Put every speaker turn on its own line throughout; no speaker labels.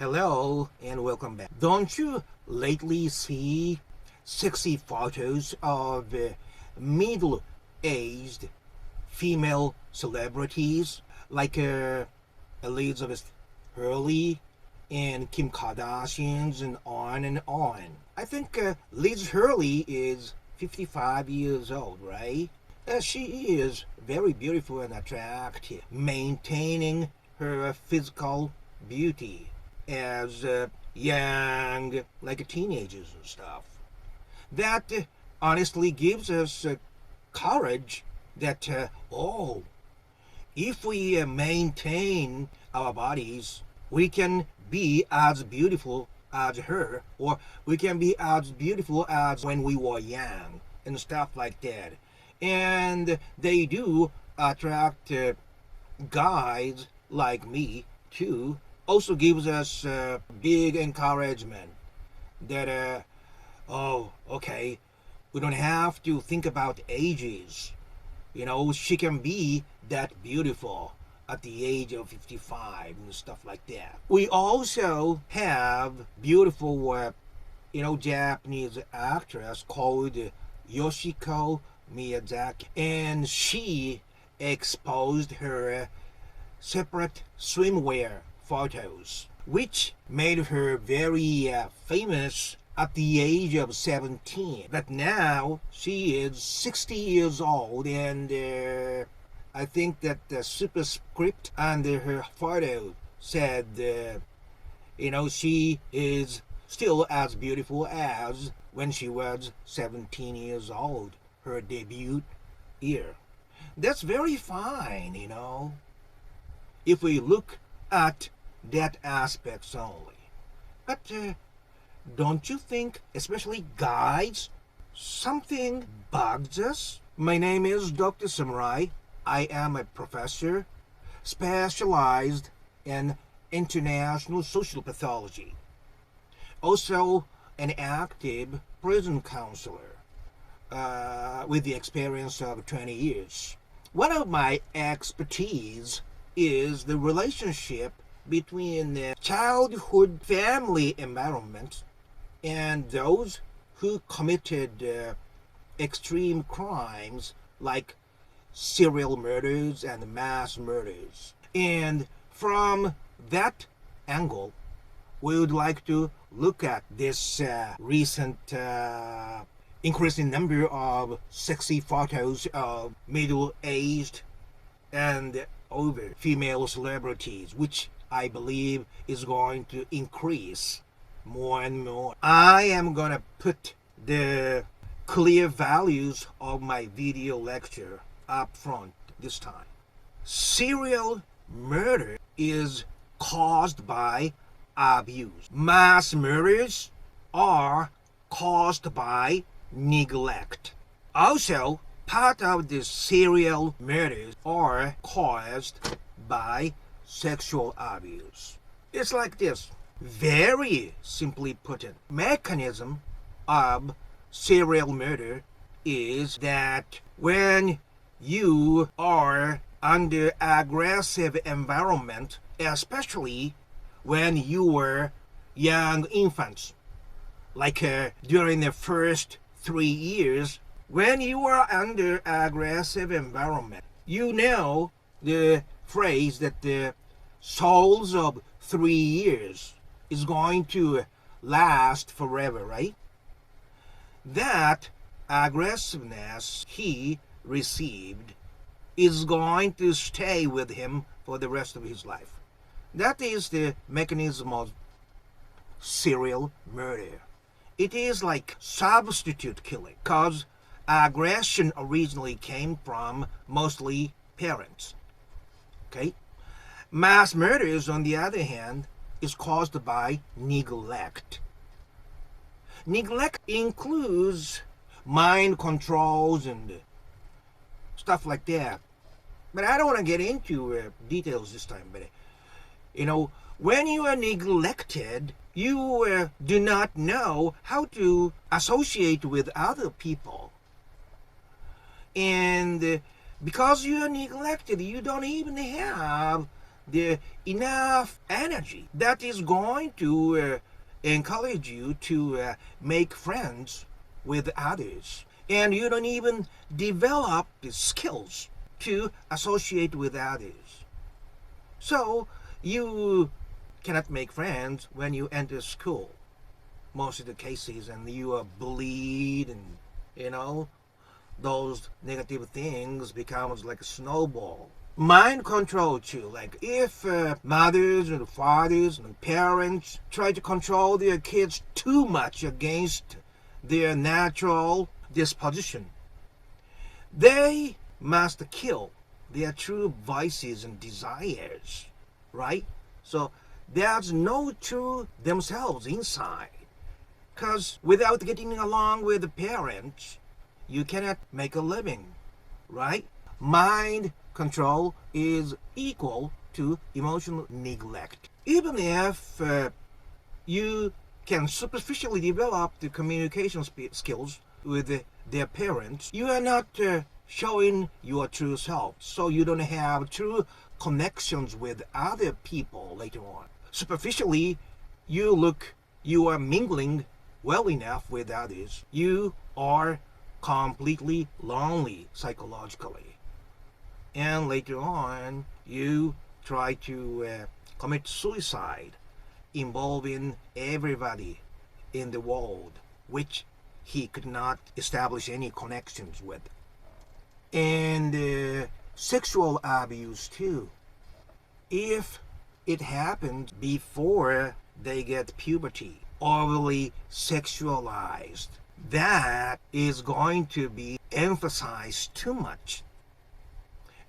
Hello and welcome back. Don't you lately see sexy photos of middle-aged female celebrities like Elizabeth Hurley and Kim Kardashians and on and on? I think Liz Hurley is 55 years old, right? She is very beautiful and attractive, maintaining her physical beauty as young, like teenagers and stuff. That honestly gives us courage that, if we maintain our bodies, we can be as beautiful as her, or we can be as beautiful as when we were young, and stuff like that. And they do attract guys like me too. Also gives us big encouragement that okay, we don't have to think about ages. She can be that beautiful at the age of 55 and stuff like that. We also have beautiful Japanese actress called Yoshiko Miyazaki, and she exposed her separate swimwear photos, which made her very famous at the age of 17. But now she is 60 years old, and I think that the superscript under her photo said, she is still as beautiful as when she was 17 years old, her debut year. That's very fine, if we look at that aspects only. But don't you think, especially guys, something bugs us? My name is Dr. Samurai. I am a professor specialized in international social pathology. Also an active prison counselor with the experience of 20 years. One of my expertise is the relationship between the childhood family environment and those who committed extreme crimes like serial murders and mass murders. And from that angle, we would like to look at this recent increasing number of sexy photos of middle-aged and over female celebrities, which I believe is going to increase more and more. I am gonna put the clear values of my video lecture up front this time. Serial murder is caused by abuse. Mass murders are caused by neglect. Also, part of the serial murders are caused by sexual abuse. It's like this. Very simply put, mechanism of serial murder is that when you are under aggressive environment, especially when you were young infants, like during the first 3 years, when you are under aggressive environment, you know the phrase that the souls of 3 years is going to last forever, right? That aggressiveness he received is going to stay with him for the rest of his life. That is the mechanism of serial murder. It is like substitute killing, because aggression originally came from mostly parents. Okay? Mass murders, on the other hand, is caused by neglect. Neglect includes mind controls and stuff like that. But I don't want to get into details this time. But when you are neglected, you do not know how to associate with other people. And because you are neglected, you don't even have the enough energy that is going to encourage you to make friends with others. And you don't even develop the skills to associate with others. So you cannot make friends when you enter school, most of the cases, and you are bullied, and those negative things becomes like a snowball. Mind control too, like if mothers and fathers and parents try to control their kids too much against their natural disposition, they must kill their true vices and desires, right? So there's no true themselves inside, because without getting along with the parents, you cannot make a living, right? Mind control is equal to emotional neglect. Even if you can superficially develop the communication skills with their parents, you are not showing your true self, so you don't have true connections with other people later on. Superficially, you are mingling well enough with others. You are completely lonely psychologically. And later on, you try to commit suicide, involving everybody in the world, which he could not establish any connections with. And sexual abuse too. If it happens before they get puberty, overly sexualized, that is going to be emphasized too much.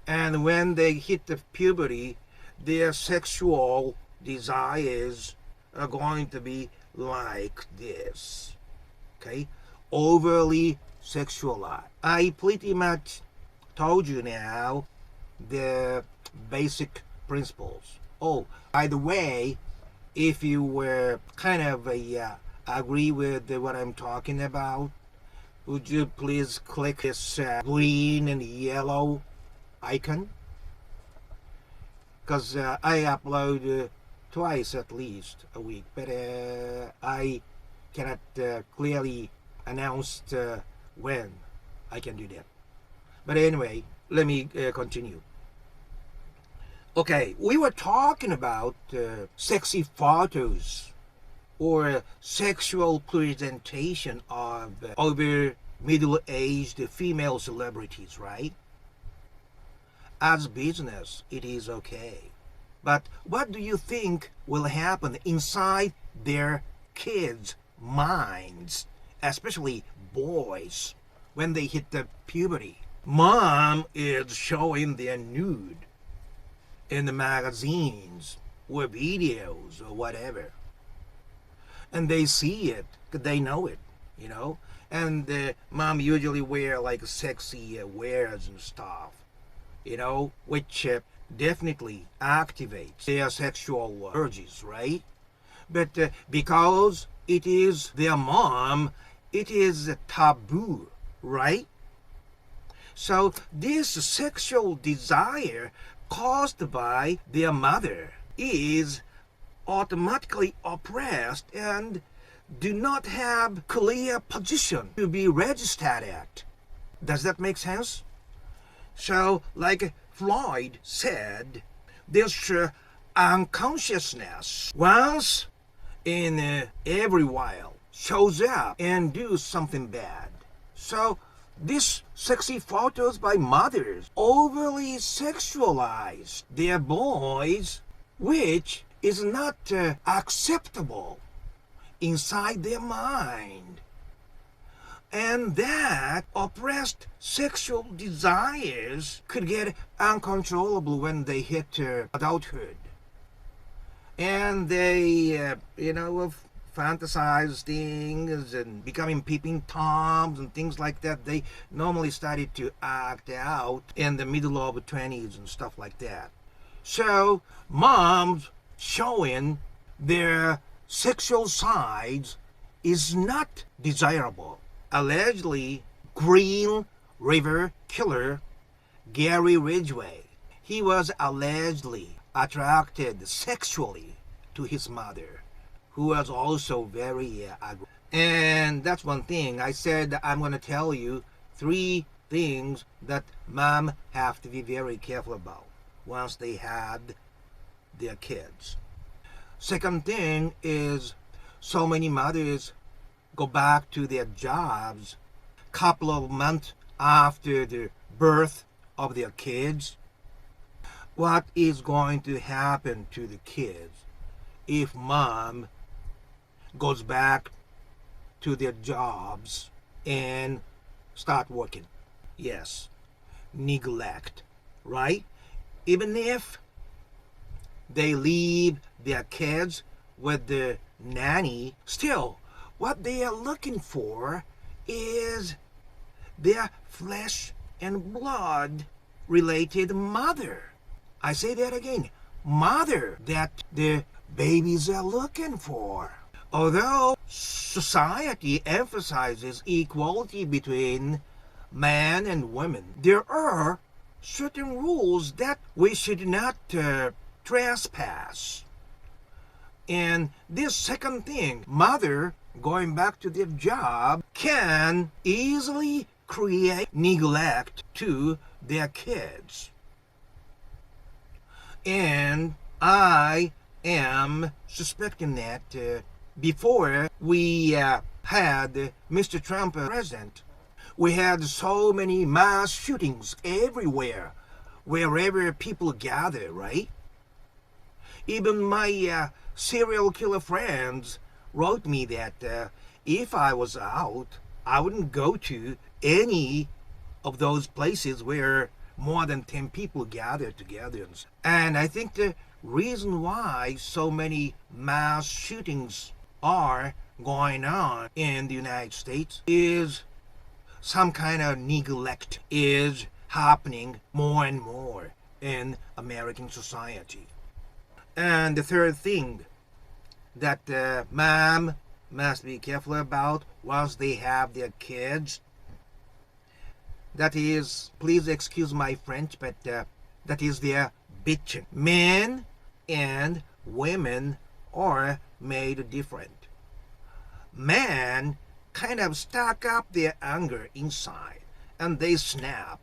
And when they hit the puberty, their sexual desires are going to be like this. Okay? Overly sexualized. I pretty much told you now the basic principles. Oh, by the way, if you were kind of agree with what I'm talking about, would you please click this green and yellow icon? Because I upload twice at least a week, but I cannot clearly announce when I can do that. But anyway, let me continue. Okay, we were talking about sexy photos or sexual presentation of over middle-aged female celebrities, right? As business, it is okay. But what do you think will happen inside their kids' minds, especially boys, when they hit the puberty? Mom is showing their nude in the magazines or videos or whatever. And they see it, they know it, And mom usually wear like sexy wares and stuff, which definitely activates their sexual urges, right? But because it is their mom, it is taboo, right? So this sexual desire caused by their mother is automatically oppressed and do not have clear position to be registered at. Does that make sense? So, like Freud said, this unconsciousness once in every while shows up and do something bad. So these sexy photos by mothers overly sexualize their boys, which is not acceptable inside their mind. And that oppressed sexual desires could get uncontrollable when they hit adulthood. And they, fantasize things and becoming peeping toms and things like that. They normally started to act out in the middle of the 20s and stuff like that. So moms showing their sexual sides is not desirable. Allegedly, Green River Killer Gary Ridgway, he was allegedly attracted sexually to his mother, who was also very aggressive. And that's one thing. I said I'm going to tell you 3 things that mom have to be very careful about once they had their kids. Second thing is, so many mothers go back to their jobs couple of months after the birth of their kids. What is going to happen to the kids if mom goes back to their jobs and start working? Yes, neglect, right? Even if they leave their kids with the nanny, still what they are looking for is their flesh and blood related mother. I say that again, mother that the babies are looking for. Although society emphasizes equality between man and women, there are certain rules that we should not trespass. And this second thing, mother going back to their job, can easily create neglect to their kids. And I am suspecting that before we had Mr. Trump president, we had so many mass shootings everywhere, wherever people gather, right? Even my serial killer friends wrote me that if I was out, I wouldn't go to any of those places where more than 10 people gather together. And I think the reason why so many mass shootings are going on in the United States is some kind of neglect is happening more and more in American society. And the third thing that mom must be careful about once they have their kids, that is, please excuse my French, but that is their bitching. Men and women are made different. Men kind of stack up their anger inside, and they snap,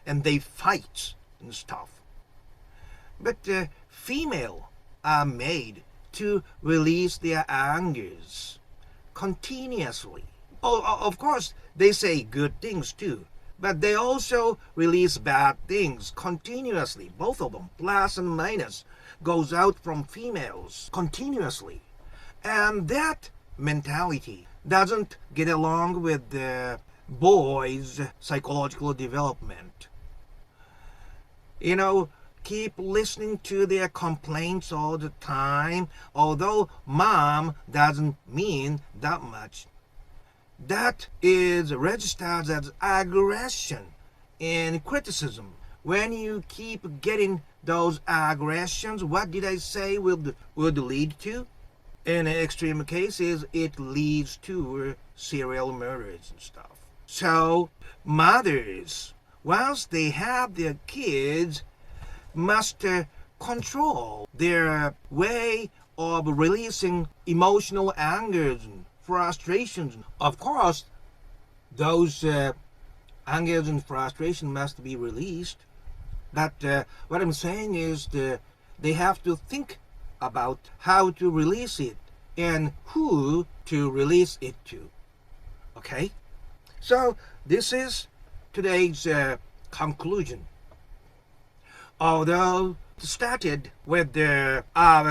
and they fight and stuff. But female are made to release their angers continuously. Oh, of course, they say good things too, but they also release bad things continuously. Both of them, plus and minus, goes out from females continuously. And that mentality doesn't get along with the boys' psychological development. You know, keep listening to their complaints all the time, although mom doesn't mean that much. That is registered as aggression and criticism. When you keep getting those aggressions, what did I say would lead to? In extreme cases, it leads to serial murders and stuff. So, mothers, once they have their kids, must control their way of releasing emotional angers and frustrations. Of course, those angers and frustration must be released. But what I'm saying is they have to think about how to release it and who to release it to. Okay? So this is today's conclusion. Although it started with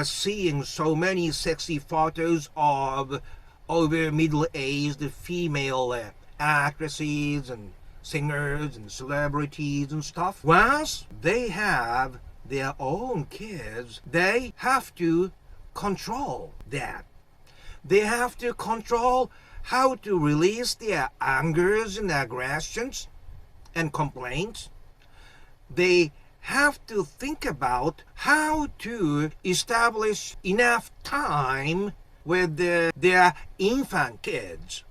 seeing so many sexy photos of over middle-aged female actresses and singers and celebrities and stuff. Once they have their own kids, they have to control that. They have to control how to release their angers and aggressions and complaints. They have to think about how to establish enough time with their infant kids,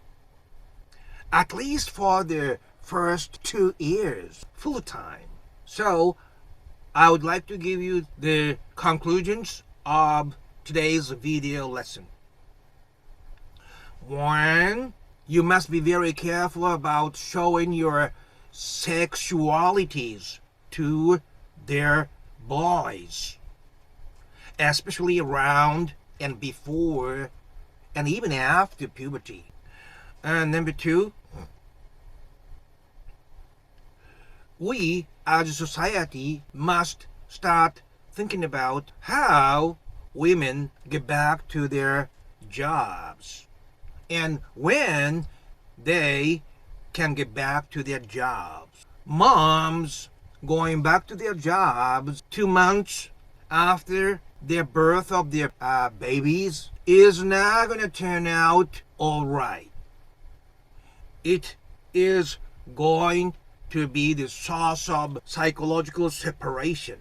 at least for the first 2 years, full time. So I would like to give you the conclusions of today's video lesson. 1. You must be very careful about showing your sexualities to their boys, especially around and before and even after puberty. And number 2, we as a society must start thinking about how women get back to their jobs and when they can get back to their jobs. Moms going back to their jobs 2 months after their birth of their babies is not going to turn out all right. It is going to be the source of psychological separation.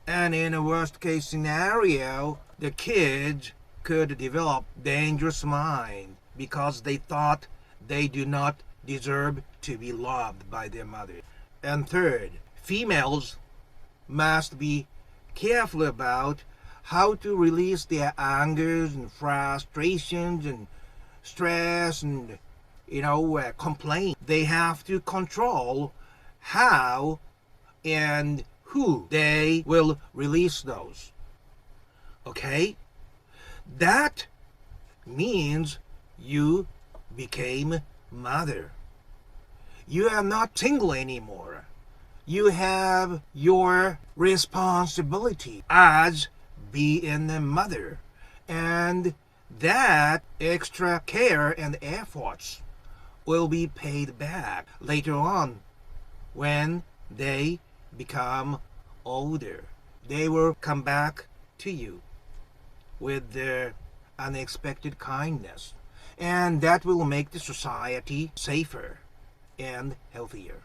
And in a worst case scenario, the kids could develop dangerous mind because they thought they do not deserve to be loved by their mother. And third, females must be careful about how to release their angers and frustrations and stress and complaint. They have to control how and who they will release those. Okay? That means you became mother. You are not single anymore. You have your responsibility as being a mother. And that extra care and efforts will be paid back later on when they become older. They will come back to you with their unexpected kindness, and that will make the society safer and healthier.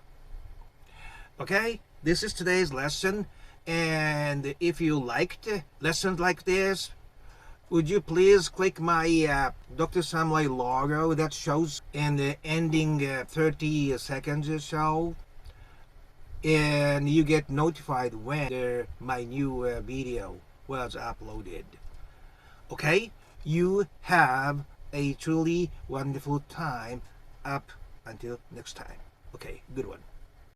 Okay, this is today's lesson, and if you liked lessons like this, would you please click my Dr. Samway logo that shows in the ending 30 seconds or so, and you get notified when my new video was uploaded. Okay, you have a truly wonderful time up until next time. Okay, good one.